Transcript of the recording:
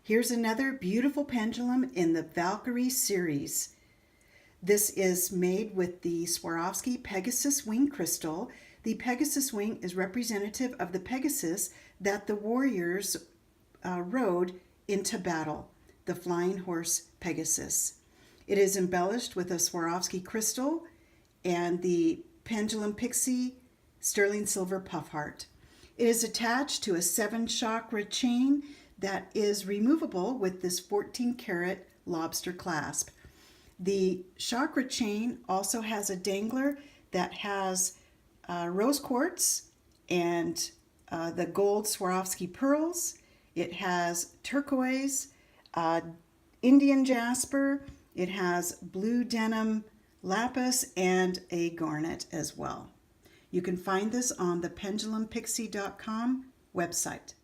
Here's another beautiful pendulum in the Valkyrie series. This is made with the Swarovski Pegasus wing crystal. The Pegasus wing is representative of the Pegasus that the warriors rode into battle, the flying horse Pegasus. It is embellished with a Swarovski crystal and the Pendulum Pixie sterling silver puff heart. It is attached to a 7-chakra chain that is removable with this 14-karat lobster clasp. The chakra chain also has a dangler that has rose quartz and the gold Swarovski pearls. It has turquoise, Indian jasper. It has blue denim lapis and a garnet as well. You can find this on the pendulumpixie.com website.